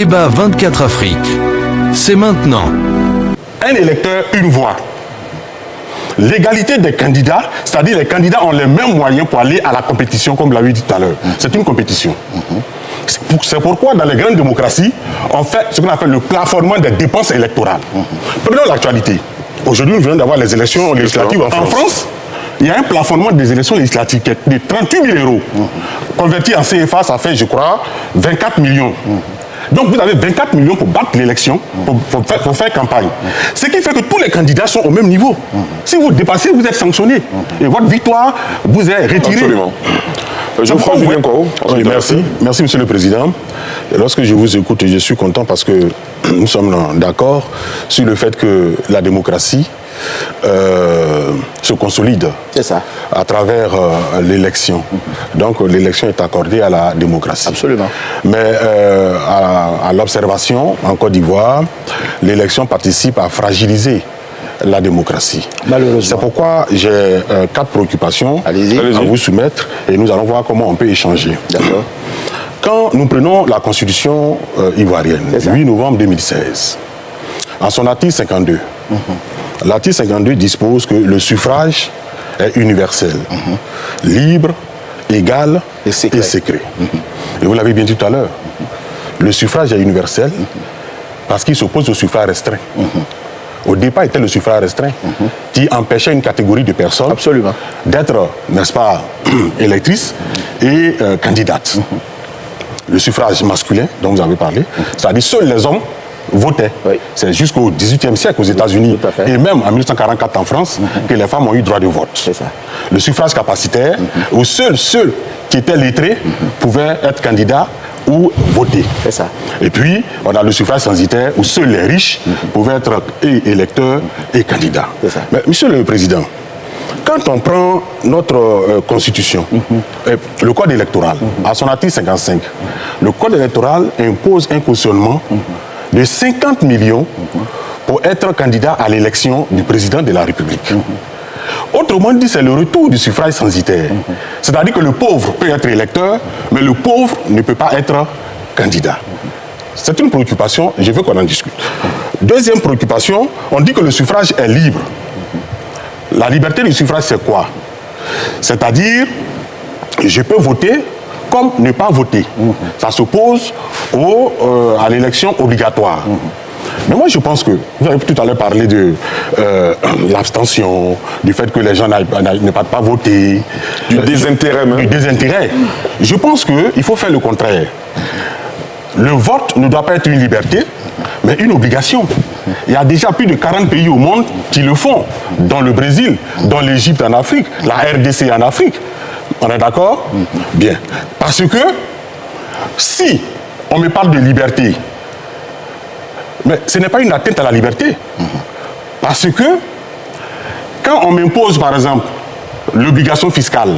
Débat 24 Afrique. C'est maintenant. Un électeur, une voix. L'égalité des candidats, c'est-à-dire les candidats ont les mêmes moyens pour aller à la compétition, comme vous l'avez dit tout à l'heure. C'est une compétition. C'est pourquoi dans les grandes démocraties, on fait ce qu'on appelle le plafonnement des dépenses électorales. Prenons l'actualité. Aujourd'hui, nous venons d'avoir les élections législatives en France. Il y a un plafonnement des élections législatives qui est de 38 000 euros. Converti en CFA, ça fait, je crois, 24 millions. Donc vous avez 24 millions pour battre l'élection, pour faire campagne. Ce qui fait que tous les candidats sont au même niveau. Si vous dépassez, vous êtes sanctionné. Et votre victoire vous est retirée. Absolument. Julien Nkao. Oui, merci Monsieur le Président. Et lorsque je vous écoute, je suis content parce que nous sommes d'accord sur le fait que la démocratie se consolide à travers l'élection. Donc l'élection est accordée à la démocratie. Absolument. Mais à l'observation, en Côte d'Ivoire, l'élection participe à fragiliser la démocratie. Malheureusement. C'est pourquoi j'ai 4 préoccupations à vous soumettre et nous allons voir comment on peut échanger. D'accord. Quand nous prenons la Constitution ivoirienne, 8 novembre 2016, en son article 52, l'article 52 dispose que le suffrage est universel, libre, égal et secret. Et vous l'avez bien dit tout à l'heure, le suffrage est universel parce qu'il s'oppose au suffrage restreint. Au départ, était le suffrage restreint qui empêchait une catégorie de personnes d'être, n'est-ce pas, électrices et candidates. Le suffrage masculin, dont vous avez parlé, c'est-à-dire seuls les hommes votaient. C'est jusqu'au XVIIIe siècle aux États-Unis et même en 1944 en France que les femmes ont eu droit de vote. Le suffrage capacitaire, où seuls ceux qui étaient lettrés pouvaient être candidats ou voter. Et puis, on a le suffrage censitaire où seuls les riches pouvaient être électeurs et candidats. Mais, Monsieur le Président, quand on prend notre Constitution, le Code électoral, à son article 55, le Code électoral impose un cautionnement de 50 millions pour être candidat à l'élection du président de la République. Autrement dit, c'est le retour du suffrage censitaire. C'est-à-dire que le pauvre peut être électeur, mais le pauvre ne peut pas être candidat. C'est une préoccupation, je veux qu'on en discute. Deuxième préoccupation, on dit que le suffrage est libre. La liberté du suffrage, c'est quoi? C'est-à-dire, je peux voter comme ne pas voter. Ça s'oppose à l'élection obligatoire. Mais moi, je pense que, vous avez tout à l'heure parlé de l'abstention, du fait que les gens ne partent pas voter. Du désintérêt même. Du désintérêt. Je pense qu'il faut faire le contraire. Le vote ne doit pas être une liberté, mais une obligation. Il y a déjà plus de 40 pays au monde qui le font, dans le Brésil, dans l'Égypte en Afrique, la RDC en Afrique. On est d'accord? Bien. Parce que si on me parle de liberté, mais ce n'est pas une atteinte à la liberté. Parce que quand on m'impose, par exemple, l'obligation fiscale,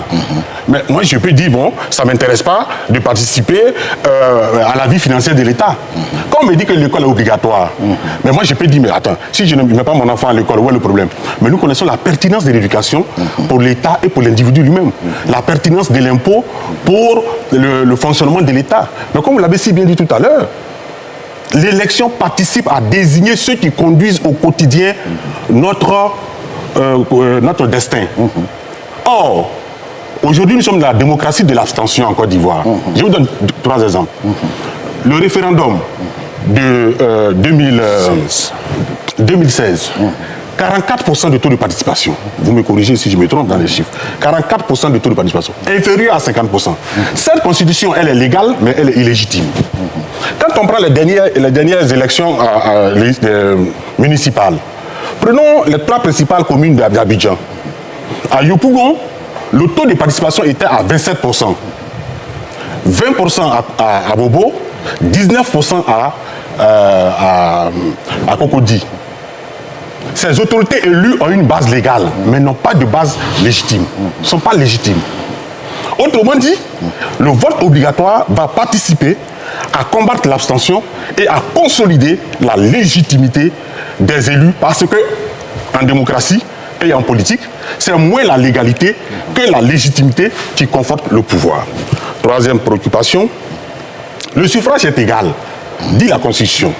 mais moi je peux dire, bon, ça ne m'intéresse pas de participer à la vie financière de l'État. Quand on me dit que l'école est obligatoire, mais moi je peux dire, mais attends, si je ne mets pas mon enfant à l'école, où est le problème? Mais nous connaissons la pertinence de l'éducation pour l'État et pour l'individu lui-même. La pertinence de l'impôt pour le fonctionnement de l'État. Mais comme vous l'avez si bien dit tout à l'heure, l'élection participe à désigner ceux qui conduisent au quotidien notre destin. Or, aujourd'hui, nous sommes dans la démocratie de l'abstention en Côte d'Ivoire. Je vous donne 3 exemples. Le référendum de 2016, 44% de taux de participation. Vous me corrigez si je me trompe dans les chiffres. 44% de taux de participation, inférieur à 50%. Cette constitution, elle est légale, mais elle est illégitime. Quand on prend les dernières élections municipales, prenons les 3 principales communes d'Abidjan. À Yopougon, le taux de participation était à 27%. 20% à Bobo, 19% à Cocody. Ces autorités élues ont une base légale, mais n'ont pas de base légitime. Ils ne sont pas légitimes. Autrement dit, le vote obligatoire va participer à combattre l'abstention et à consolider la légitimité des élus parce que, en démocratie et en politique, c'est moins la légalité que la légitimité qui conforte le pouvoir. Troisième préoccupation, le suffrage est égal. dit la Constitution.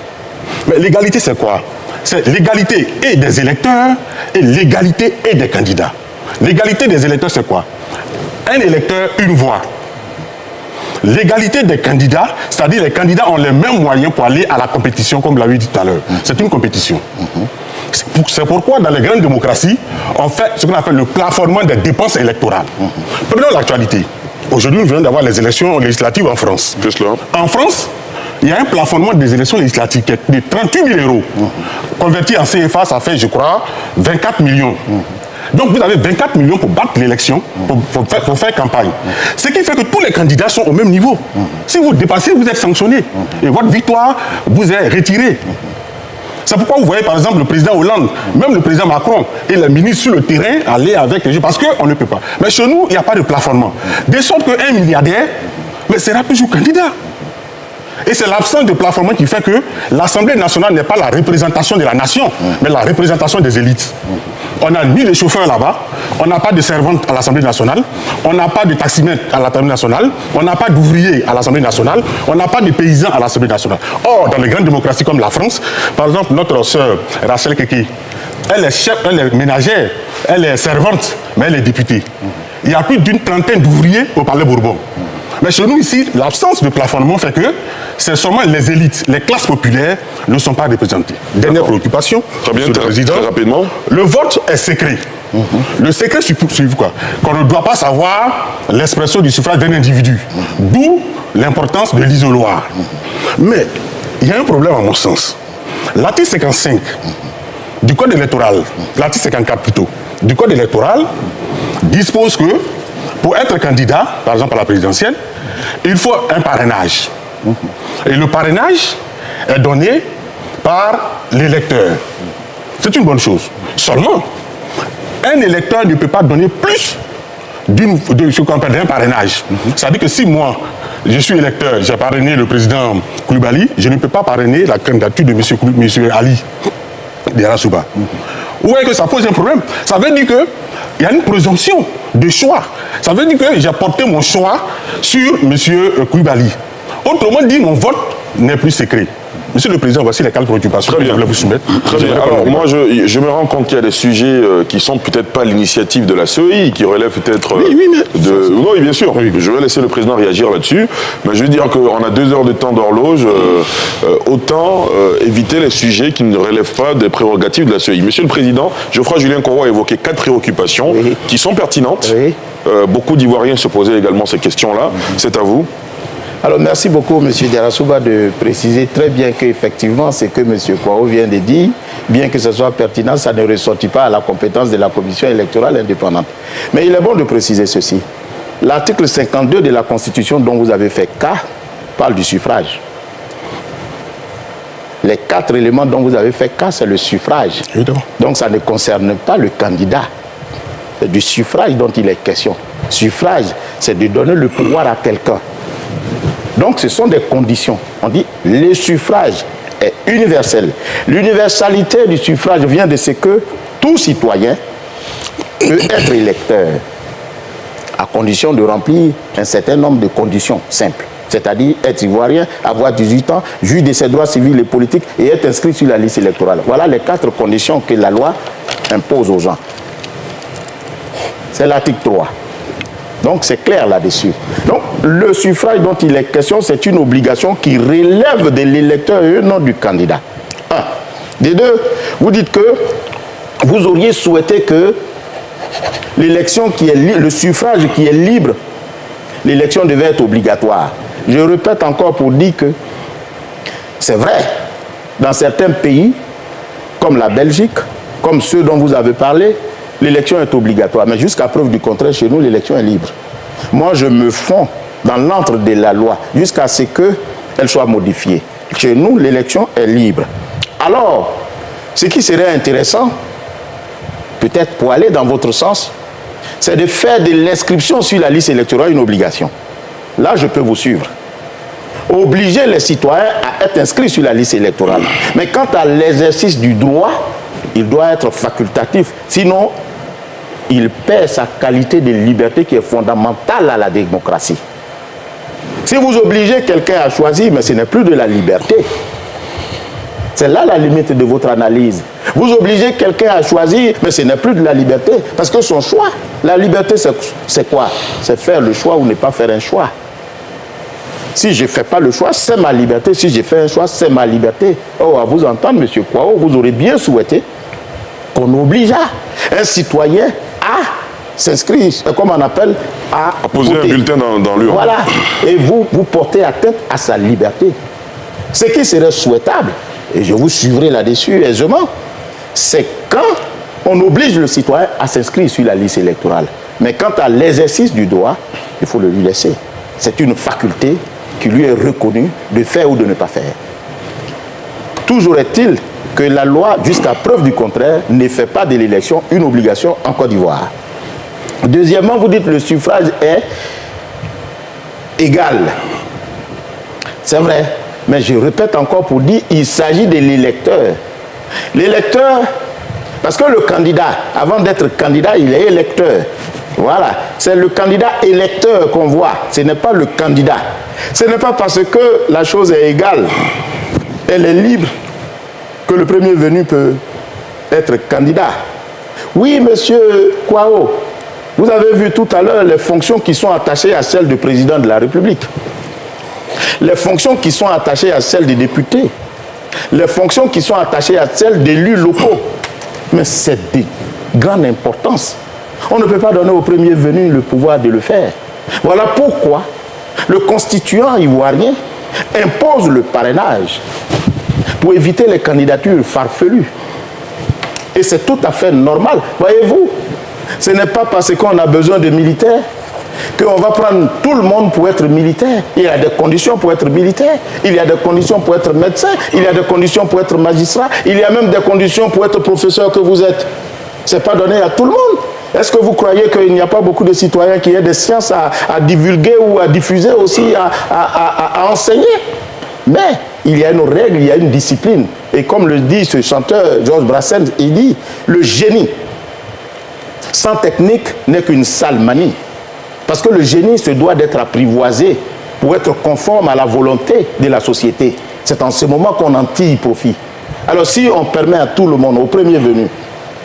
Mais l'égalité, c'est quoi? C'est l'égalité et des électeurs et l'égalité et des candidats. L'égalité des électeurs, c'est quoi? Un électeur, une voix. L'égalité des candidats, c'est-à-dire les candidats ont les mêmes moyens pour aller à la compétition, comme vous l'avez dit tout à l'heure. C'est une compétition. C'est pourquoi dans les grandes démocraties, on fait ce qu'on appelle le plafonnement des dépenses électorales. Prenons l'actualité. Aujourd'hui, nous venons d'avoir les élections législatives en France. En France, il y a un plafonnement des élections législatives qui est de 38 000 €. Converti en CFA, ça fait, je crois, 24 millions. Donc vous avez 24 millions pour battre l'élection, pour faire campagne. Ce qui fait que tous les candidats sont au même niveau. Si vous dépassez, vous êtes sanctionné. Et votre victoire vous est retirée. C'est pourquoi vous voyez par exemple le président Hollande, même le président Macron et les ministres sur le terrain aller avec les gens, parce qu'on ne peut pas. Mais chez nous, il n'y a pas de plafonnement. De sorte qu'un milliardaire sera toujours candidat. Et c'est l'absence de plafonnement qui fait que l'Assemblée nationale n'est pas la représentation de la nation, mais la représentation des élites. On n'a ni de chauffeurs là-bas, on n'a pas de servantes à l'Assemblée nationale, on n'a pas de taximètres à l'Assemblée nationale, on n'a pas d'ouvriers à l'Assemblée nationale, on n'a pas de paysans à l'Assemblée nationale. Or, dans les grandes démocraties comme la France, par exemple, notre sœur Rachel Keke, elle est chef, elle est ménagère, elle est servante, mais elle est députée. Il y a plus d'une trentaine d'ouvriers au Palais Bourbon. Mais chez nous ici, l'absence de plafonnement fait que c'est seulement les élites, les classes populaires ne sont pas représentées. Dernière préoccupation, très bien, très rapidement. Le vote est secret. Le secret suffit quoi? Qu'on ne doit pas savoir l'expression du suffrage d'un individu. D'où l'importance de l'isoloir. Mais il y a un problème à mon sens. L'article 55 du Code électoral, l'article 54 plutôt, du Code électoral dispose que pour être candidat, par exemple à la présidentielle, il faut un parrainage. Et le parrainage est donné par l'électeur. C'est une bonne chose. Seulement, un électeur ne peut pas donner plus d'un parrainage. C'est-à-dire que si moi, je suis électeur, j'ai parrainé le président Koulibaly, je ne peux pas parrainer la candidature de M. Ali Diarra Souba. Vous voyez que ça pose un problème. Ça veut dire qu'il y a une présomption de choix. Ça veut dire que j'ai porté mon choix sur M. Koulibaly. Autrement dit, mon vote n'est plus secret. Monsieur le Président, voici les 4 préoccupations que je voulais vous soumettre. Très bien. Alors, moi, je me rends compte qu'il y a des sujets qui sont peut-être pas l'initiative de la CEI, qui relèvent peut-être Oui, bien sûr. Oui. Je vais laisser le Président réagir là-dessus. Mais je veux dire qu'on a 2 heures de temps d'horloge. Autant éviter les sujets qui ne relèvent pas des prérogatives de la CEI. Monsieur le Président, Geoffroy Julien Koro a évoqué 4 préoccupations qui sont pertinentes. Beaucoup d'Ivoiriens se posaient également ces questions-là. C'est à vous. Alors, merci beaucoup, M. Diarra Souba, de préciser très bien qu'effectivement, ce que M. Kouao vient de dire, bien que ce soit pertinent, ça ne ressortit pas à la compétence de la Commission électorale indépendante. Mais il est bon de préciser ceci. L'article 52 de la Constitution dont vous avez fait cas parle du suffrage. Les 4 éléments dont vous avez fait cas, c'est le suffrage. Donc, ça ne concerne pas le candidat. C'est du suffrage dont il est question. Suffrage, c'est de donner le pouvoir à quelqu'un. Donc, ce sont des conditions. On dit le suffrage est universel. L'universalité du suffrage vient de ce que tout citoyen peut être électeur, à condition de remplir un certain nombre de conditions simples. C'est-à-dire être ivoirien, avoir 18 ans, jouir de ses droits civils et politiques et être inscrit sur la liste électorale. Voilà les 4 conditions que la loi impose aux gens. C'est l'article 3. Donc, c'est clair là-dessus. Donc, le suffrage dont il est question, c'est une obligation qui relève de l'électeur et non du candidat. 1. Des 2, vous dites que vous auriez souhaité que l'élection qui est le suffrage qui est libre, l'élection devait être obligatoire. Je répète encore pour dire que c'est vrai, dans certains pays, comme la Belgique, comme ceux dont vous avez parlé, l'élection est obligatoire. Mais jusqu'à preuve du contraire, chez nous, l'élection est libre. Moi, je me fonds dans l'antre de la loi jusqu'à ce qu'elle soit modifiée. Chez nous, l'élection est libre. Alors, ce qui serait intéressant, peut-être pour aller dans votre sens, c'est de faire de l'inscription sur la liste électorale une obligation. Là, je peux vous suivre. Obliger les citoyens à être inscrits sur la liste électorale. Mais quant à l'exercice du droit, il doit être facultatif. Sinon, il perd sa qualité de liberté qui est fondamentale à la démocratie. Si vous obligez quelqu'un à choisir, mais ce n'est plus de la liberté. C'est là la limite de votre analyse. Vous obligez quelqu'un à choisir, mais ce n'est plus de la liberté. Parce que son choix, la liberté, c'est quoi? C'est faire le choix ou ne pas faire un choix. Si je ne fais pas le choix, c'est ma liberté. Si je fais un choix, c'est ma liberté. Oh, à vous entendre, M. Kwao, vous aurez bien souhaité qu'on oblige un citoyen à s'inscrire, comme on appelle, à poser voter. Un bulletin dans l'urne. Voilà. Et vous portez atteinte à sa liberté. Ce qui serait souhaitable, et je vous suivrai là-dessus aisément, c'est quand on oblige le citoyen à s'inscrire sur la liste électorale. Mais quant à l'exercice du droit, il faut le lui laisser. C'est une faculté qui lui est reconnue de faire ou de ne pas faire. Toujours est-il que la loi, jusqu'à preuve du contraire, ne fait pas de l'élection une obligation en Côte d'Ivoire. Deuxièmement, vous dites que le suffrage est égal. C'est vrai, mais je répète encore pour dire qu'il s'agit de l'électeur. L'électeur, parce que le candidat, avant d'être candidat, il est électeur. Voilà, c'est le candidat électeur qu'on voit, ce n'est pas le candidat. Ce n'est pas parce que la chose est égale, elle est libre, que le premier venu peut être candidat. Oui, monsieur Kwao, vous avez vu tout à l'heure les fonctions qui sont attachées à celles du président de la République, les fonctions qui sont attachées à celles des députés, les fonctions qui sont attachées à celles d'élus locaux. Mais c'est de grande importance. On ne peut pas donner au premier venu le pouvoir de le faire. Voilà pourquoi le constituant ivoirien impose le parrainage pour éviter les candidatures farfelues. Et c'est tout à fait normal. Voyez-vous, ce n'est pas parce qu'on a besoin de militaires qu'on va prendre tout le monde pour être militaire. Il y a des conditions pour être militaire, il y a des conditions pour être médecin, il y a des conditions pour être magistrat, il y a même des conditions pour être professeur que vous êtes. Ce n'est pas donné à tout le monde. Est-ce que vous croyez qu'il n'y a pas beaucoup de citoyens qui aient des sciences à divulguer ou à diffuser aussi, à enseigner? Mais il y a une règle, il y a une discipline. Et comme le dit ce chanteur Georges Brassens, il dit, le génie sans technique n'est qu'une sale manie. Parce que le génie se doit d'être apprivoisé pour être conforme à la volonté de la société. C'est en ce moment qu'on en tire profit. Alors si on permet à tout le monde, au premier venu,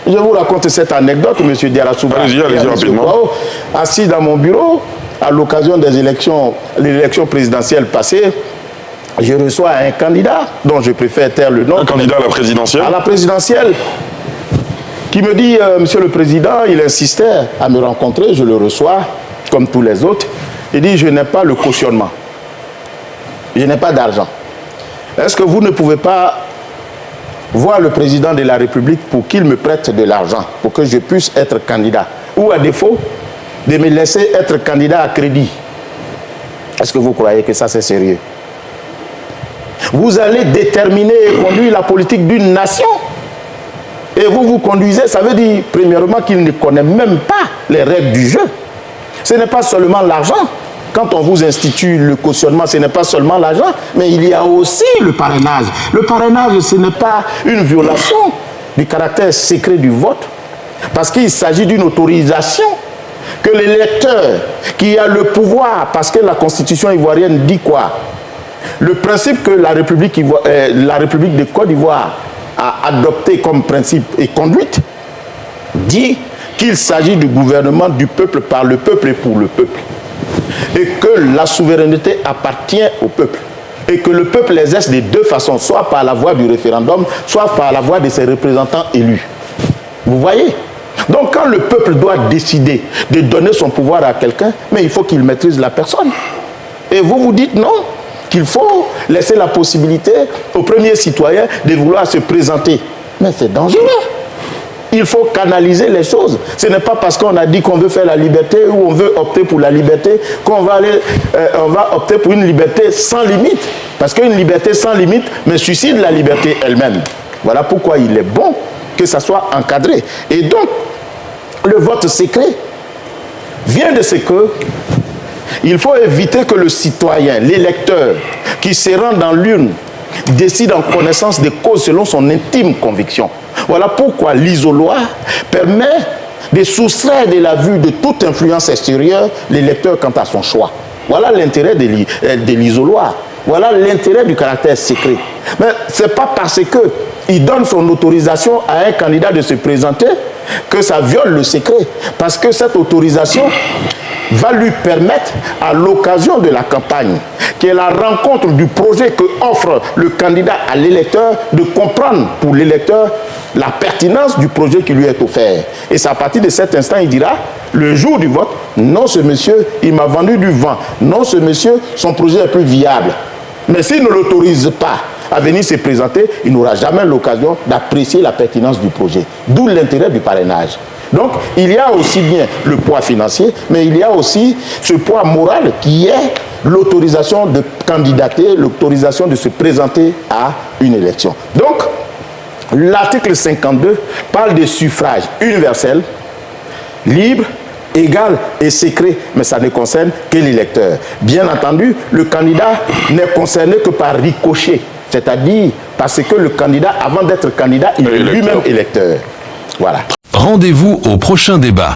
je vous raconte cette anecdote, M. Diarra-Souba, allez-y rapidement. Assis dans mon bureau, à l'occasion des élections, l'élection présidentielle passée, je reçois un candidat, dont je préfère taire le nom. Un candidat à la présidentielle? À la présidentielle, qui me dit, Monsieur le Président, il insistait à me rencontrer, je le reçois, comme tous les autres. Il dit, je n'ai pas le cautionnement. Je n'ai pas d'argent. Est-ce que vous ne pouvez pas voir le président de la République pour qu'il me prête de l'argent, pour que je puisse être candidat? Ou à défaut, de me laisser être candidat à crédit. Est-ce que vous croyez que ça c'est sérieux? Vous allez déterminer et conduire la politique d'une nation. Et vous vous conduisez, ça veut dire, premièrement, qu'il ne connaît même pas les règles du jeu. Ce n'est pas seulement l'argent. Quand on vous institue le cautionnement, ce n'est pas seulement l'argent, mais il y a aussi le parrainage. Le parrainage, ce n'est pas une violation du caractère secret du vote, parce qu'il s'agit d'une autorisation que l'électeur qui a le pouvoir, parce que la Constitution ivoirienne dit quoi? Le principe que la République de Côte d'Ivoire a adopté comme principe et conduite dit qu'il s'agit du gouvernement du peuple, par le peuple et pour le peuple. Et que la souveraineté appartient au peuple. Et que le peuple exerce de deux façons, soit par la voie du référendum, soit par la voie de ses représentants élus. Vous voyez? Donc quand le peuple doit décider de donner son pouvoir à quelqu'un, mais il faut qu'il maîtrise la personne. Et vous vous dites non, qu'il faut laisser la possibilité aux premiers citoyens de vouloir se présenter. Mais c'est dangereux. Il faut canaliser les choses. Ce n'est pas parce qu'on a dit qu'on veut faire la liberté ou on veut opter pour la liberté qu'on va on va opter pour une liberté sans limite. Parce qu'une liberté sans limite me suicide la liberté elle-même. Voilà pourquoi il est bon que ça soit encadré. Et donc, le vote secret vient de ce que il faut éviter que le citoyen, l'électeur, qui se rend dans l'urne, décide en connaissance des causes selon son intime conviction. Voilà pourquoi l'isoloir permet de soustraire de la vue de toute influence extérieure l'électeur quant à son choix. Voilà l'intérêt de l'isoloir. Voilà l'intérêt du caractère secret. Mais ce n'est pas parce qu'il donne son autorisation à un candidat de se présenter que ça viole le secret. Parce que cette autorisation va lui permettre, à l'occasion de la campagne, qui est la rencontre du projet que offre le candidat à l'électeur, de comprendre pour l'électeur la pertinence du projet qui lui est offert. Et c'est à partir de cet instant, il dira, le jour du vote, non, ce monsieur, il m'a vendu du vent. Non, ce monsieur, son projet est plus viable. Mais s'il ne l'autorise pas à venir se présenter, il n'aura jamais l'occasion d'apprécier la pertinence du projet. D'où l'intérêt du parrainage. Donc, il y a aussi bien le poids financier, mais il y a aussi ce poids moral qui est l'autorisation de candidater, l'autorisation de se présenter à une élection. Donc, l'article 52 parle de suffrage universel, libre, égal et secret, mais ça ne concerne que l'électeur. Bien entendu, le candidat n'est concerné que par ricochet, c'est-à-dire parce que le candidat, avant d'être candidat, il est lui-même électeur. Voilà. Rendez-vous au prochain débat.